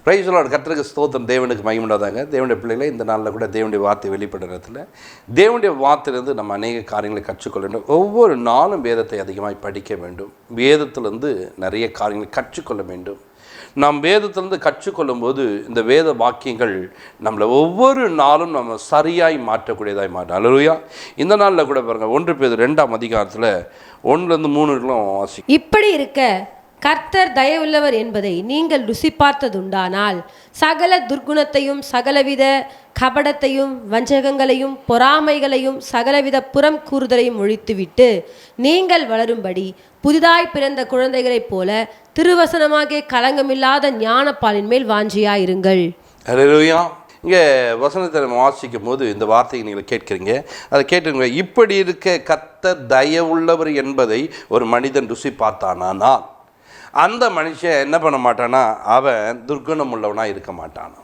Praise the Lord. கர்த்தருக்கு ஸ்தோத்திரம். தேவனுக்கு மகிமையுண்டாதாங்க. தேவனுடைய பிள்ளைகளை இந்த நாளில் கூட தேவனுடைய வார்த்தை வெளிப்படுறதுல தேவனுடைய வார்த்தையிலிருந்து நம்ம அநேக காரியங்களை கற்றுக்கொள்ள வேண்டும். ஒவ்வொரு நாளும் வேதத்தை அதிகமாக படிக்க வேண்டும். வேதத்திலிருந்து நிறைய காரியங்களை கற்றுக்கொள்ள வேண்டும். நாம் வேதத்திலிருந்து கற்றுக்கொள்ளும் போது இந்த வேத வாக்கியங்கள் நம்மளை ஒவ்வொரு நாளும் நம்ம சரியாய் மாற்றக்கூடியதாய் மாட்டோம். அல்லேலூயா. இந்த நாளில் கூட பாருங்கள், 1 பேதுரு 2ஆம் அதிகாரத்தில் 1-3 வாசி. இப்படி இருக்க கர்த்தர் தயவுள்ளவர் என்பதை நீங்கள் ருசி பார்த்ததுண்டானால் சகல துர்க்குணத்தையும் சகலவித கபடத்தையும் வஞ்சகங்களையும் பொறாமைகளையும் சகலவித புறம் கூறுதலையும் ஒழித்துவிட்டு நீங்கள் வளரும்படி புதிதாய் பிறந்த குழந்தைகளைப் போல திருவசனமாகிய களங்கமில்லாத ஞானப்பாலின் மேல் வாஞ்சியாயிருங்கள். அல்லேலூயா. இங்கே வசனத்தை நம்ம வாசிக்கும் போது இந்த வார்த்தையை நீங்கள் கேட்குறீங்க, அதை கேட்டுங்க. இப்படி இருக்க கர்த்தர் தயவுள்ளவர் என்பதை ஒரு மனிதன் ருசி பார்த்தானா அந்த மனுஷன் என்ன பண்ண மாட்டானா, அவன் துர்க்குணம் உள்ளவனாக இருக்க மாட்டானா.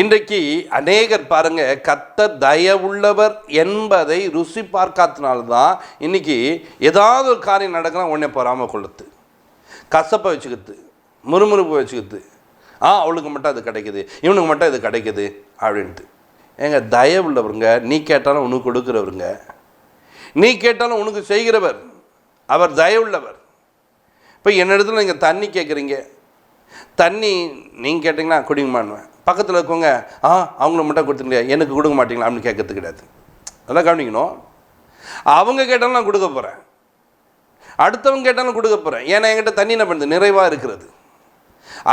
இன்றைக்கு அநேகர் பாருங்க, கர்த்தர் தயவுள்ளவர் என்பதை ருசி பார்க்காதனால்தான் இன்னைக்கு ஏதாவது ஒரு காரியம் நடக்கலாம் உடனே பொறாம கொள்ளுது, கசப்பை வச்சுக்கிது, முறுமுறுப்பு வச்சுக்கிது. அவளுக்கு மட்டும் அது கிடைக்குது, இவனுக்கு மட்டும் இது கிடைக்குது அப்படின்ட்டு. ஏங்க, தயவுள்ளவருங்க, நீ கேட்டாலும் உனக்கு கொடுக்குறவருங்க, நீ கேட்டாலும் உனக்கு செய்கிறவர், அவர் தயவுள்ளவர். இப்போ என்னிடத்துல நீங்கள் தண்ணி கேட்குறீங்க, தண்ணி நீங்கள் கேட்டிங்கன்னா குடிங்கம்மான்னுவேன். பக்கத்தில் இருக்கவங்க அவங்களுக்கு மட்டும் கொடுத்துருங்க, எனக்கு கொடுக்க மாட்டீங்களா அப்படின்னு கேட்கறது கிடையாது. அதெல்லாம் கவனிக்கணும். அவங்க கேட்டாலும் நான் கொடுக்க போகிறேன், அடுத்தவங்க கேட்டாலும் கொடுக்க போகிறேன். ஏன்னா என்கிட்ட தண்ணி என்ன பண்ணுது, நிறைவாக இருக்கிறது.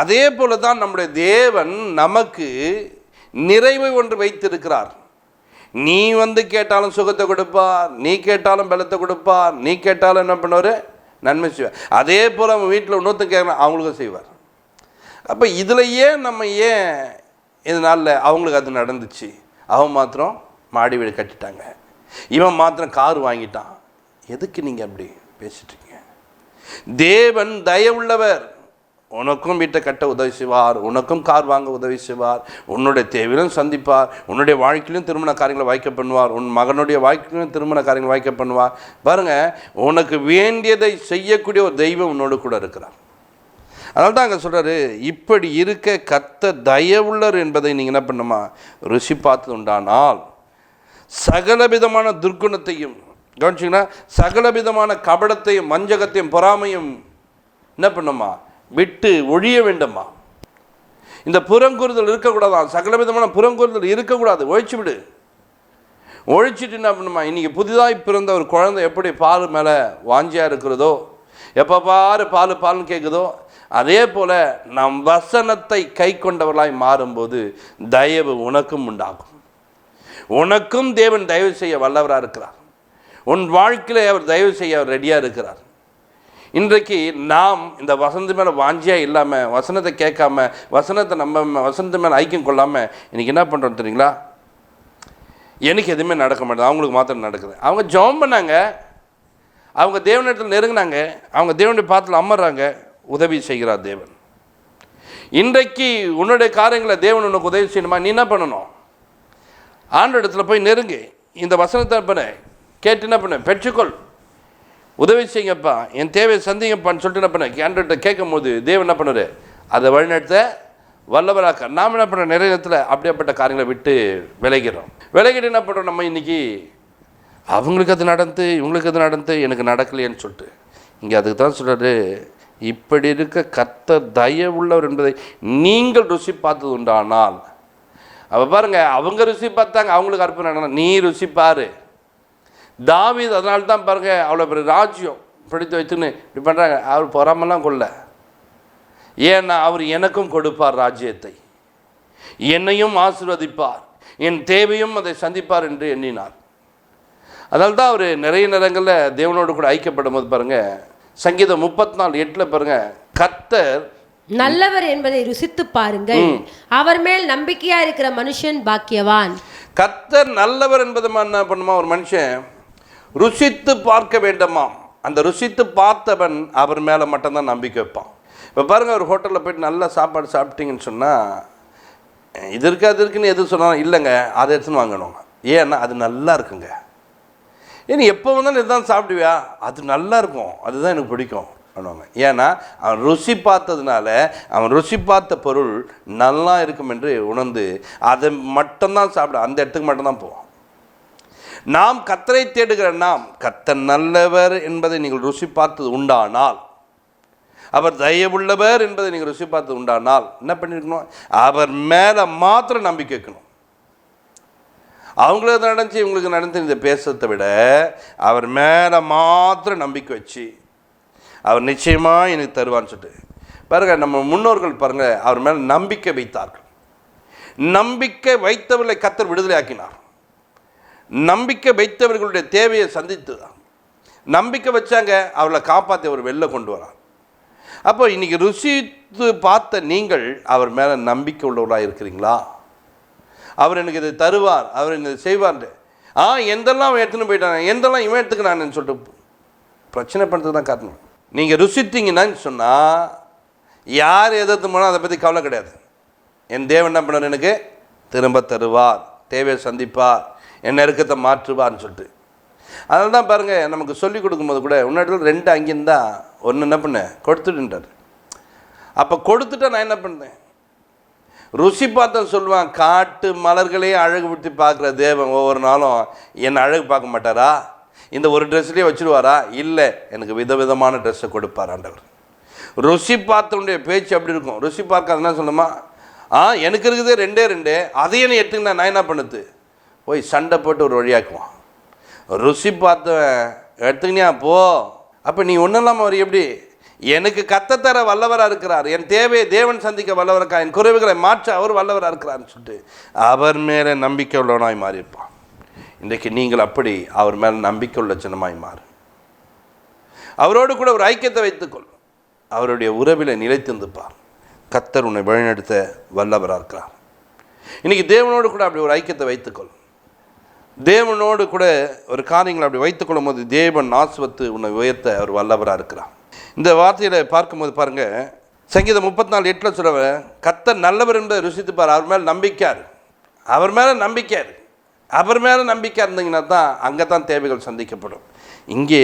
அதே போல தான் நம்முடைய தேவன் நமக்கு நிறைவை ஒன்று வைத்திருக்கிறார். நீ கேட்டாலும் சுகத்தை கொடுப்பார், நீ கேட்டாலும் பலத்தை கொடுப்பார், நீ கேட்டாலும் என்ன பண்ணுவார், நன்மை செய்வார். அதே போல் அவன் வீட்டில் இன்னொருத்தன் கேட்கணும், அவங்களுக்கும் செய்வார். அப்போ இதிலையே நம்ம ஏன் இதனால் அவங்களுக்கு அது நடந்துச்சு, அவன் மாத்திரம் மாடி வீடு கட்டிட்டாங்க, இவன் மாத்திரம் கார் வாங்கிட்டான். எதுக்கு நீங்கள் அப்படி பேசிட்டுருக்கீங்க? தேவன் தயவுள்ளவர். உனக்கும் வீட்டை கட்ட உதவி செய்வார், உனக்கும் கார் வாங்க உதவி செய்வார், உன்னுடைய தேவையிலும் சந்திப்பார், உன்னுடைய வாழ்க்கையிலும் திருமண காரியங்களை வாய்க்க பண்ணுவார், உன் மகனுடைய வாழ்க்கையிலும் திருமண காரியங்களை வாய்க்க பண்ணுவார். பாருங்கள், உனக்கு வேண்டியதை செய்யக்கூடிய ஒரு தெய்வம் உன்னோடு கூட இருக்கிறார். அதனால தான் அங்கே சொல்கிறாரு, இப்படி இருக்க கர்த்தர் தயவுள்ளர் என்பதை நீங்கள் என்ன பண்ணுமா, ருசி பார்த்து உண்டானால் சகலவிதமான துர்க்குணத்தையும் கவனிச்சிங்கன்னா, சகலவிதமான கபடத்தையும் வஞ்சகத்தையும் பொறாமையும் என்ன பண்ணுமா, விட்டு ஒழிய வேண்டுமா. இந்த புறங்கூறுதல் இருக்கக்கூடாதான், சகலவிதமான புறங்கூறுதல் இருக்கக்கூடாது, ஒழிச்சு விடு. ஒழிச்சிட்டு என்ன பண்ணுமா, இன்றைக்கி புதிதாக பிறந்த ஒரு குழந்தை எப்படி பால் மேலே வாஞ்சியாக இருக்கிறதோ, எப்போ பாரு பால் பால்னு கேட்குதோ, அதே போல் நம் வசனத்தை கை கொண்டவர்களாய் மாறும்போது தயவு உனக்கும் உண்டாகும். உனக்கும் தேவன் தயவு செய்ய வல்லவராக இருக்கிறார். உன் வாழ்க்கையில் அவர் தயவு செய்ய அவர் ரெடியாக இருக்கிறார். இன்றைக்கு நாம் இந்த வசனத்து மேலே வாஞ்சியாக இல்லாமல், வசனத்தை கேட்காம, வசனத்தை நம்ம வசனத்து மேலே ஐக்கியம் கொள்ளாமல் இன்றைக்கி என்ன பண்ணுறோம் தெரியுங்களா, எனக்கு எதுவுமே நடக்க மாட்டேது, அவங்களுக்கு மாத்திரம் நடக்குது. அவங்க ஜெபம் பண்ணாங்க, அவங்க தேவனிடத்தில் நெருங்கினாங்க, அவங்க தேவனுடைய பாத்தில் அமர்றாங்க, உதவி செய்கிறார் தேவன். இன்றைக்கு உன்னுடைய காரியங்களை தேவன் உனக்கு உதவி செய்யணுமா, நீ என்ன பண்ணணும், ஆண்டு இடத்துல போய் நெருங்கு, இந்த வசனத்தை பண்ண கேட்டு என்ன பண்ண, பெற்றுக்கொள், உதவி செய்யுங்கப்பா, என் தேவையை சந்திங்கப்பான்னு சொல்லிட்டு என்ன பண்ண கேண்டிட்ட கேட்கும் போது தேவன் என்ன பண்ணுவார், அதை வழிநடத்த வல்லவராக்க. நாம் என்ன பண்ணுறோம், நிறைய இடத்துல அப்படியேப்பட்ட காரியங்களை விட்டு விலகிட்டு என்ன பண்ணுறோம், நம்ம இன்றைக்கி அவங்களுக்கு அது நடந்து இவங்களுக்கு அது நடந்து எனக்கு நடக்கலையேன்னு சொல்லிட்டு. இங்கே அதுக்கு தான் சொல்கிறாரு, இப்படி இருக்க கர்த்தர் தயவுள்ளவர் என்பதை நீங்கள் ருசி பார்த்தது உண்டானால். அப்போ பாருங்கள், அவங்க ருசி பார்த்தாங்க, அவங்களுக்கு அற்புதம் நடக்கணும், நீ ருசி பாரு. தாவீது அதனால தான் பாருங்கள், அவ்வளோ பெரிய ராஜ்யம் பிடித்து வச்சுன்னு இப்படி பண்ணுறாங்க. அவர் பொறாமலாம் கொள்ள, ஏன்னா அவர் எனக்கும் கொடுப்பார் ராஜ்யத்தை, என்னையும் ஆசீர்வதிப்பார், என் தேவையும் அதை சந்திப்பார் என்று எண்ணினார். அதனால தான் அவர் நிறைய நேரங்களில் தேவனோடு கூட ஐக்கியப்படும் போது பாருங்கள், சங்கீதம் 34:8 பாருங்கள், கர்த்தர் நல்லவர் என்பதை ருசித்து பாருங்கள், அவர் மேல் நம்பிக்கையா இருக்கிற மனுஷன் பாக்கியவான். கர்த்தர் நல்லவர் என்பது என்ன பண்ணுமா, ஒரு மனுஷன் ருசித்து பார்க்க வேண்டுமாம். அந்த ருசித்து பார்த்தவன் அவர் மேலே மட்டும்தான் நம்பிக்கை வைப்பான். இப்போ பாருங்கள், ஒரு ஹோட்டலில் போய்ட்டு நல்ல சாப்பாடு சாப்பிட்டீங்கன்னு சொன்னால், இது இருக்குது அது இருக்குன்னு எது சொன்னாலும் இல்லைங்க அதை எடுத்துன்னு வாங்கணும், ஏன்னா அது நல்லா இருக்குங்க. ஏன்னா எப்போ வந்தாலும் இதுதான் சாப்பிடுவியா, அது நல்லா இருக்கும், அதுதான் எனக்கு பிடிக்கும், பண்ணுவாங்க. ஏன்னா அவன் ருசி பார்த்ததுனால, அவன் ருசி பார்த்த பொருள் நல்லா இருக்கும் என்று உணர்ந்து அதை மட்டும்தான் சாப்பிட, அந்த இடத்துக்கு மட்டும்தான் போவான். நாம் கர்த்தரை தேடுகிற நாம், கர்த்தர் நல்லவர் என்பதை நீங்கள் ருசி பார்த்தது உண்டானால், அவர் தயவுள்ளவர் என்பதை நீங்கள் ருசி பார்த்தது உண்டானால் என்ன பண்ணியிருக்கணும்? அவர் மேலே மாத்திரம் நம்பிக்கை வைக்கணும். அவங்களுக்கு நடந்துச்சு இவங்களுக்கு நடந்து இந்த பேசுறதை விட அவர் மேலே மாத்திரம் நம்பிக்கை வச்சு அவர் நிச்சயமாக எனக்கு தருவான்னு சொல்லிட்டு பாருங்கள். நம்ம முன்னோர்கள் பாருங்கள், அவர் மேலே நம்பிக்கை வைத்தார்கள். நம்பிக்கை வைத்தவர்களை கர்த்தர் விடுதலை ஆக்கினார். நம்பிக்கை வைத்தவர்களுடைய தேவையை சந்தித்து தான் நம்பிக்கை வச்சாங்க, அவளை காப்பாற்றி அவர் வெளில கொண்டு வரார். அப்போ இன்றைக்கி ருசித்து பார்த்த நீங்கள் அவர் மேலே நம்பிக்கை உள்ளவராக இருக்கிறீங்களா? அவர் எனக்கு இதை தருவார், அவர் எனக்கு இதை செய்வார். எந்தெல்லாம் அவன் எடுத்துன்னு போயிட்டான், எந்தெல்லாம் இவன் எடுத்துக்கிறான்னு சொல்லிட்டு பிரச்சனை பண்ணுறதுக்கு தான் காரணம். நீங்கள் ருசித்தீங்கன்னு சொன்னால் யார் எதிர்த்து போனால் அதை பற்றி கவலை கிடையாது. என் தேவன் என்ன பண்ணார், எனக்கு திரும்ப தருவார், தேவையை சந்திப்பார், என் நெருக்கத்தை மாற்றுவார்னு சொல்லிட்டு. அதனால தான் பாருங்கள், நமக்கு சொல்லிக் கொடுக்கும்போது கூட உன்னிடத்தில் 2 அங்கிருந்தான் ஒன்று என்ன பண்ணேன் கொடுத்துட்டுன்றார். அப்போ கொடுத்துட்டா நான் என்ன பண்ணேன்? ருசி பார்த்தேன் சொல்லுவான். காட்டு மலர்களையே அழகுபடுத்தி பார்க்குற தேவன் ஒவ்வொரு நாளும் என்னை அழகு பார்க்க மாட்டாரா? இந்த ஒரு ட்ரெஸ்லேயே வச்சுருவாரா? இல்லை, எனக்கு விதவிதமான ட்ரெஸ்ஸை கொடுப்பார் ஆண்டவர். ருசி பார்த்தவனுடைய பேச்சு அப்படி இருக்கும். ருசி பார்க்காதுன்னா சொல்லுமா, எனக்கு இருக்குது 2 அதையே நீ எடுத்துக்கினா நான் என்ன பண்ணுது? போய் சண்டை போட்டு ஒரு வழியாக்குவான். ருசி பார்த்தவன் எடுத்துக்கினியா போ. அப்போ நீ ஒன்றும் இல்லாமல் அவர் எப்படி? எனக்கு கத்தத்தர வல்லவராக இருக்கிறார், என் தேவையை தேவன் சந்திக்க வல்லவராக, என் குறைவுகளை மாற்ற அவர் வல்லவராக இருக்கிறார்னு சொல்லிட்டு அவர் மேலே நம்பிக்கை உள்ளவனாய் மாறியிருப்பான். இன்றைக்கு நீங்கள் அப்படி அவர் மேலே நம்பிக்கை உள்ள சின்னமாய் மாறு. அவரோடு கூட ஒரு ஐக்கியத்தை வைத்துக்கொள். அவருடைய உறவில் நிலைத்திருந்துப்பார். கர்த்தர் உன்னை வழிநடத்த வல்லவராக இருக்கிறார். இன்றைக்கி தேவனோடு கூட அப்படி ஒரு ஐக்கியத்தை வைத்துக்கொள். தேவனோடு கூட ஒரு காரியங்களை அப்படி வைத்துக்கொள்ளும் போது தேவன் ஆசீர்வதித்து உன்னை உயர்த்த அவர் வல்லவராக இருக்கிறார். இந்த வார்த்தையில் பார்க்கும்போது பாருங்கள், சங்கீதம் 34:8 சொல்லுவேன், கர்த்தர் நல்லவர் என்பதை ருசித்துப்பார். அவர் மேலே நம்பிக்கையார், அவர் மேலே நம்பிக்கையார், அவர் மேலே நம்பிக்கை இருந்தீங்கன்னா தான் அங்கே தான் தேவைகள் சந்திக்கப்படும். இங்கே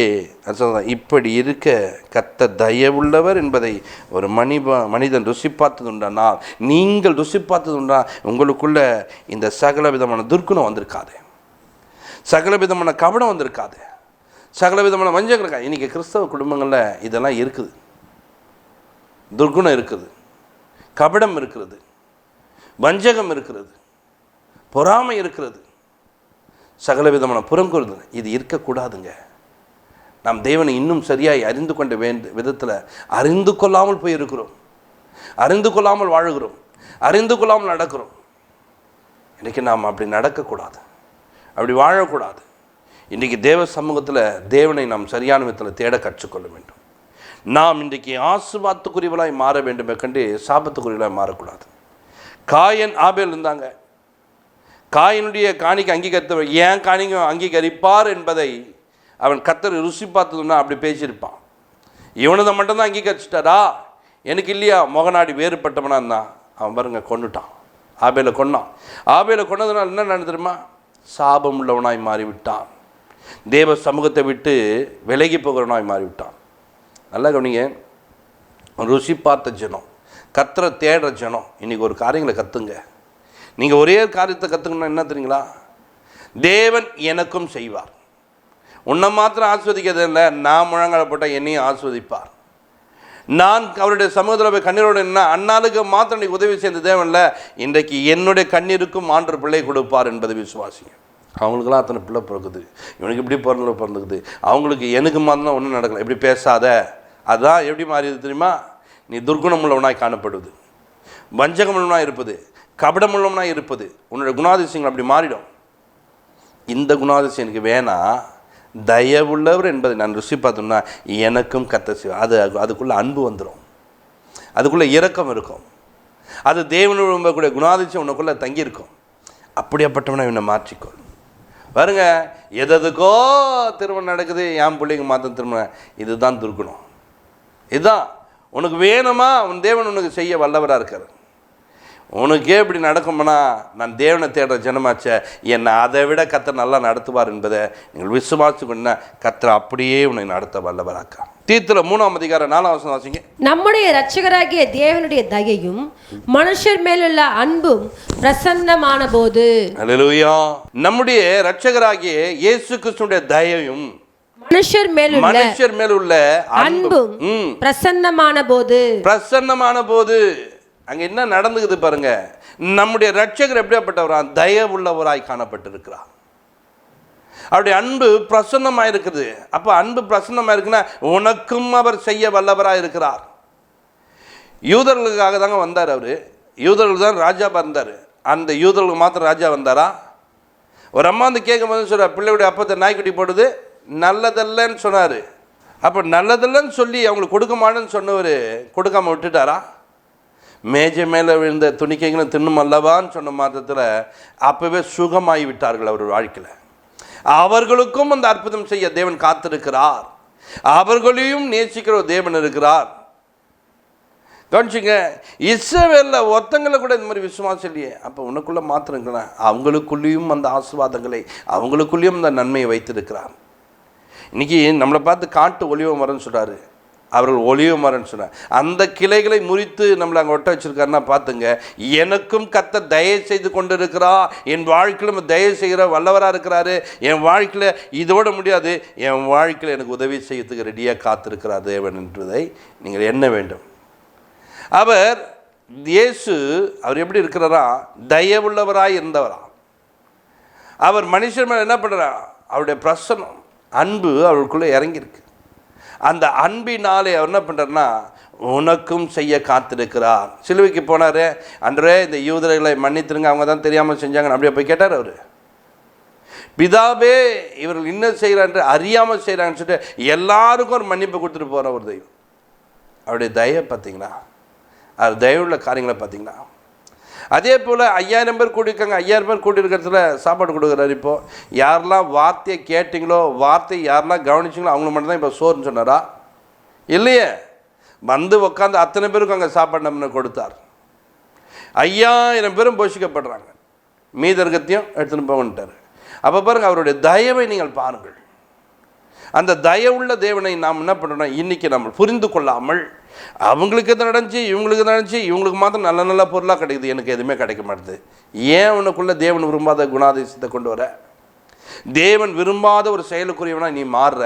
இப்படி இருக்க கர்த்தர் தயவுள்ளவர் என்பதை ஒரு மனிதன் ருசி பார்த்தது உண்டானால், நீங்கள் ருசி பார்த்தது உண்டா, உங்களுக்குள்ள இந்த சகல விதமான துர்க்குணம் வந்திருக்காது, சகல விதமான கபடம் வந்திருக்காது, சகல விதமான வஞ்சகம் இருக்கா. இன்றைக்கி கிறிஸ்தவ குடும்பங்களில் இதெல்லாம் இருக்குது. துர்க்குணம் இருக்குது, கபடம் இருக்கிறது, வஞ்சகம் இருக்கிறது, பொறாமை இருக்கிறது, சகல விதமான புறங்குறது. இது இருக்கக்கூடாதுங்க. நாம் தேவனை இன்னும் சரியாய் அறிந்து கொண்ட விதத்தில் அறிந்து கொள்ளாமல் போயிருக்கிறோம், அறிந்து கொள்ளாமல் வாழுகிறோம், அறிந்து கொள்ளாமல் நடக்கிறோம். இன்றைக்கி நாம் அப்படி நடக்கக்கூடாது, அப்படி வாழக்கூடாது. இன்றைக்கி தேவ சமூகத்தில் தேவனை நாம் சரியான விதத்தில் தேட கற்றுக்கொள்ள வேண்டும். நாம் இன்றைக்கி ஆசீர்வாதத்துக்குரியவளாய் மாற வேண்டும் கண்டு சாபத்துக்குரியவளாய் மாறக்கூடாது. காயன் ஆபேல் இருந்தாங்க. காயினுடைய காணிக்கை அங்கீகரித்தவர் ஏன் காணிக்கை அங்கீகரிப்பார் என்பதை அவன் கர்த்தர் ருசி பார்த்ததுன்னா அப்படி பேசியிருப்பான். இவனதை மட்டும்தான் அங்கீகரிச்சிட்டாரா, எனக்கு இல்லையா? முகநாடி வேறுபட்டவனா இருந்தான். அவன் பாருங்க கொண்டுட்டான், ஆபேலை கொன்னான். ஆபேலை கொன்னதுனால என்ன நடந்துருமா? சாபம் உள்ளவனாய் மாறிவிட்டான். தேவ சமூகத்தை விட்டு விலகி போகிறவனாய் மாறிவிட்டான். நல்லா கவனிங்க, ருசி பார்த்த ஜனம், கர்த்தரை தேடுற ஜனம், இன்றைக்கி ஒரு காரியங்களை கற்றுங்க. நீங்கள் ஒரே காரியத்தை கற்றுக்கணும்னா என்ன தெரியுங்களா? தேவன் எனக்கும் செய்வார். உன்னை மாத்திரம் ஆஸ்வதிக்கிறது இல்லை, நான் முழங்கால போட்டால் என்னையும் ஆஸ்வதிப்பார். நான் அவருடைய சமூகத்தில் போய் கண்ணீரோடு என்ன அண்ணாளுக்கு மாத்திரம் நீ உதவி செய்த தேவனில் இன்றைக்கு என்னுடைய கண்ணீருக்கும் ஆண்டவர் பிள்ளை கொடுப்பார் என்பதை விசுவாசிங்க. அவங்களுக்கெல்லாம் அத்தனை பிள்ளை பிறகுது, இவனுக்கு இப்படி பிறந்துக்குது, அவங்களுக்கு எனக்கு மாத்திரம் ஒன்றும் நடக்கலை. எப்படி பேசாத, அதுதான் எப்படி மாறியது தெரியுமா? நீ துர்குணம் உள்ளவனாய் காணப்படுவது, வஞ்சகம் உள்ளவனாய் இருப்பது, கபடம் உள்ளவனாய் இருப்பது, உன்னோட குணாதிசயங்கள் அப்படி மாறிடும். இந்த குணாதிசயம் எனக்கு வேணாம், தயவுள்ளவர் என்பதை நான் ருசி பார்த்தோம்னா எனக்கும் கர்த்தர் செய்வார். அதுக்குள்ளே அன்பு வந்துடும், அதுக்குள்ளே இரக்கம் இருக்கும், அது தேவனோட கூட குணாதிசயம் உனக்குள்ளே தங்கியிருக்கும். அப்படியாப்பட்டவனை இவனை மாற்றிக்கொள். பாருங்க, எதுக்கோ திருமணம் நடக்குது, என் பிள்ளைங்க மாத்திரம் திருமணம், இதுதான் துர்குணம். இதுதான் உனக்கு வேணுமா? உன் தேவன் உனக்கு செய்ய வல்லவராக இருக்கார். உனக்கே இப்படி நடக்கும்னா நான் தேவனை தேடுற ஜனமாச்ச, என்னை அதை விட கர்த்தர் நல்லா நடத்துவார் என்பதை நீங்கள் விசுவாசிக்கணும்னா கர்த்தர் அப்படியே உன்னை நடத்த வல்லவராக்கா. தீத்துல 3ஆம் அதிகாரம் 4ஆம் வசனம் வாசிங்க. நம்முடைய இரட்சகராகிய தேவனுடைய தயையும் மனுஷர் மேலுள்ள அன்பும் பிரசன்னமான போது. அல்லேலூயா. நம்முடைய இரட்சகராகிய இயேசு கிறிஸ்துவினுடைய தயையும் மனுஷர் மேலுள்ள அன்பும் பிரசன்னமான போது. அங்க என்ன நடந்துக்குது பாருங்க. நம்முடைய இரட்சகர் எப்படியாப்பட்டவரா? தயவுள்ளவராய் காணப்பட்டிருக்கிறார். அவருடைய அன்பு பிரசன்னமாக இருக்குது. அப்போ அன்பு பிரசன்னமாக இருக்குன்னா உனக்கும் அவர் செய்ய வல்லவராக இருக்கிறார். யூதர்களுக்காக தாங்க வந்தார் அவர். யூதர்கள் தான் ராஜா இருந்தார். அந்த யூதர்களுக்கு மாத்திரம் ராஜா வந்தாரா? ஒரு அம்மா வந்து கேட்கும் போது சொல்கிறார், பிள்ளையுடைய அப்பத்தை நாய்க்குட்டி போடுது நல்லதல்லன்னு சொன்னார். அப்போ நல்லதல்லன்னு சொல்லி அவங்களுக்கு கொடுக்க மாட்டேன்னு சொன்னவர் கொடுக்காம விட்டுட்டாரா? மேஜை மேலே விழுந்த துணிக்கைகளும் தின்னும் அல்லவான்னு சொன்ன மாத்திரத்தில் அப்போவே சுகமாகி விட்டார்கள் அவர் வாழ்க்கையில். அவர்களுக்கும் அந்த அற்புதம் செய்ய தேவன் காத்திருக்கிறார். அவர்களையும் நேசிக்கிற ஒரு தேவன் இருக்கிறார். கவனிச்சுங்க, இஸ்ரவேல்ல ஒருத்தங்களை கூட இந்த மாதிரி விசுவாசம் இல்லையே. அப்போ உனக்குள்ள மாத்திரங்களா அவங்களுக்குள்ளேயும் அந்த ஆசீர்வாதங்களை, அவங்களுக்குள்ளேயும் அந்த நன்மையை வைத்திருக்கிறார். இன்னைக்கு நம்மளை பார்த்து காட்டு ஒலிவ மரம்னு சொல்றாரு, அவர்கள் ஒலிவ மரம்னு சொன்னார். அந்த கிளைகளை முறித்து நம்மளை அங்கே ஒட்ட வச்சிருக்காருன்னா பார்த்துங்க, எனக்கும் கர்த்தர் தயவு செய்து கொண்டு இருக்கிறா, என் வாழ்க்கையிலும் தயவு செய்கிற வல்லவராக இருக்கிறாரு. என் வாழ்க்கையில் இதோட முடியாது, என் வாழ்க்கையில் எனக்கு உதவி செய்யறதுக்கு ரெடியாக காத்திருக்கிறார் தேவன் என்பதை நீங்கள் எண்ண வேண்டும். அவர் இயேசு அவர் எப்படி இருக்கிறாரா? தயவுள்ளவராய் இருந்தவரா. அவர் மனுஷன் மேலே என்ன பண்ணுறா? அவருடைய பிரசன்னம், அன்பு அவருக்குள்ளே இறங்கியிருக்கு. அந்த அன்பினாலே அவர் என்ன பண்ணுறாருன்னா உனக்கும் செய்ய காத்திருக்கிறார். சிலுவைக்கு போனார், அன்றே இந்த யூதர்களை மன்னித்துருங்க, அவங்க தான் தெரியாமல் செஞ்சாங்கன்னு அப்படியே போய் கேட்டார் அவர். பிதாவே இவர்கள் இன்னும் செய்கிறான்று அறியாமல் செய்கிறாங்கன்னு சொல்லிட்டு எல்லாருக்கும் ஒரு மன்னிப்பு கொடுத்துட்டு போகிற ஒரு தெய்வம். அவருடைய தயை பார்த்தீங்களா? அது தயவுள்ள காரியங்களை பார்த்தீங்களா? அதே போல் 5000 பேர் கூட்டியிருக்காங்க. 5000 பேர் கூட்டியிருக்கிறதுல சாப்பாடு கொடுக்குறாரு. இப்போது யாரெல்லாம் வார்த்தையை கேட்டிங்களோ, வார்த்தையை யாரெல்லாம் கவனிச்சிங்களோ அவங்களுக்கு மட்டும்தான் இப்போ சோறுன்னு சொன்னாரா? இல்லையே, வந்து உட்காந்து அத்தனை பேருக்கும் அங்கே சாப்பாடு நம்ம கொடுத்தார். 5000 பேரும் போஷிக்கப்படுறாங்க. மீதர்க்கத்தையும் எடுத்துன்னு போகன்ட்டார். அப்போ பாருங்கள், அவருடைய தயவை நீங்கள் பாருங்கள். அந்த தயவுள்ள தேவனை நாம் என்ன பண்ணுறோம்னா இன்றைக்கி நம்ம புரிந்து கொள்ளாமல் அவங்களுக்கு எது நடந்துச்சு, இவங்களுக்கு நடந்துச்சு, இவங்களுக்கு மாத்திரம் நல்ல நல்ல பொருளாக கிடைக்குது, எனக்கு எதுவுமே கிடைக்க மாட்டுது. ஏன் உனக்குள்ளே தேவன் விரும்பாத குணாதிசயத்தை கொண்டு வர? தேவன் விரும்பாத ஒரு செயலுக்குரியவனா நீ மாறுற.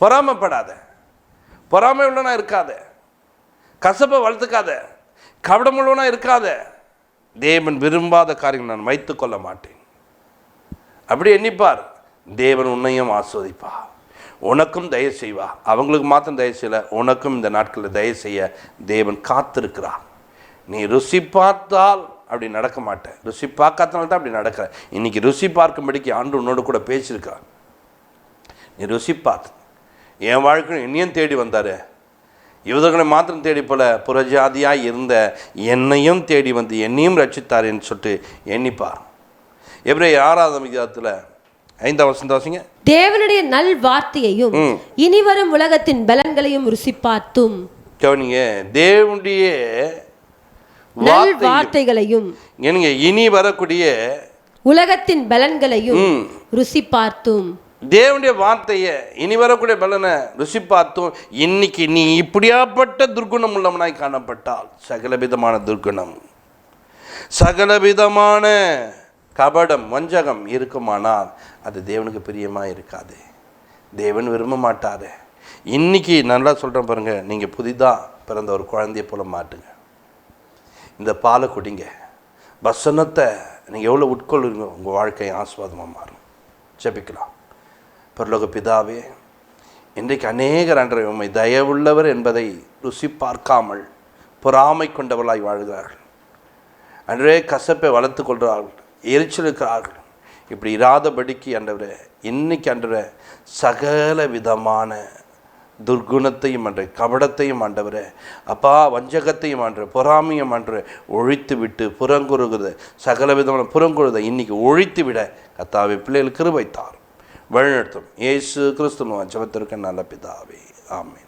பொறாமைப்படாத, பொறாமை உள்ளவனா இருக்காத, கசப்பை வளர்த்துக்காத, கவடமுள்ளவனா இருக்காத. தேவன் விரும்பாத காரியங்கள் நான் வைத்துக்கொள்ள மாட்டேன் அப்படி எண்ணிப்பார். தேவன் உன்னையும் ஆஸ்வதிப்பா, உனக்கும் தயவு செய்வா. அவங்களுக்கு மாத்திரம் தயவு செய்யலை, உனக்கும் இந்த நாட்களில் தயவு செய்ய தேவன் காத்திருக்கிறார். நீ ருசி பார்த்தால் அப்படி நடக்க மாட்டேன், ருசி பார்க்காதனால தான் அப்படி நடக்கிற. இன்னைக்கு ருசி பார்க்கும்படிக்கு ஆண்டு உன்னோடு கூட பேசியிருக்கிறார். நீ ருசி பார்த்து என் வாழ்க்கை என்னையும் தேடி வந்தார். யூதர்களை மாத்திரம் தேடி போல புறஜாதியாக இருந்த என்னையும் தேடி வந்து என்னையும் ரட்சித்தார் என்று சொல்லிட்டு எண்ணிப்பார். எபிரேயர் 6ஆம் அதிகாரத்தில் 5ஆம் வசனம் வாசிங்க. தேவனுடைய நல் வார்த்தையையும் இனிவரும் உலகத்தின் பலன்களையும் ருசி பார்த்தும். கவனிங்க, தேவனுடைய நல் வார்த்தைகளையும் என்னங்க இனி வரக்கூடிய உலகத்தின் பலன்களையும் ருசி பார்த்தும். தேவனுடைய வார்த்தையை இனி வரக்கூடிய பலனை ருசி பார்த்தும். இன்னைக்கு நீ இப்படியாப்பட்ட துர்குணம் உள்ளவனாய் காணப்பட்டால், சகலவிதமான துர்குணம், சகலவிதமான கபடம், வஞ்சகம் இருக்குமானால் அது தேவனுக்கு பிரியமாக இருக்காது, தேவன் விரும்ப மாட்டார். இன்றைக்கி நல்லா சொல்கிறேன் பாருங்கள், நீங்கள் புதிதாக பிறந்த ஒரு குழந்தைய போல மாட்டுங்க. இந்த பாலை குடிங்க, வசனத்தை நீங்கள் எவ்வளோ உட்கொள்ளுங்க, உங்கள் வாழ்க்கை ஆசீர்வாதமாக மாறும். ஜெபிக்கலாம். பரலோக பிதாவே, இன்றைக்கு அநேகர் அன்றை உம்மை தயவுள்ளவர் என்பதை ருசி பார்க்காமல் பொறாமை கொண்டவர்களாய் வாழ்கிறார்கள். அன்றே கசப்பை வளர்த்து கொள்கிறார்கள், எரிச்சல் இருக்கிறார்கள். இப்படி இராதபடிக்கு ஆண்டவரே, இன்னைக்கு ஆண்டவரே சகல விதமான துர்குணத்தையும் அன்று கபடத்தையும் ஆண்டவரே அப்பா, வஞ்சகத்தையும் ஆண்டு பொறாமையும் ஆண்டு ஒழித்து விட்டு புறங்குறுகுத சகல விதமான புறங்குறுதை இன்னைக்கு ஒழித்து விட கர்த்தாவே பிள்ளைகள் கிருபை தாரும், வழிநடத்தும். இயேசு கிறிஸ்துவின் ஜெபத்திற்கு நல்ல பிதாவே, ஆமென்.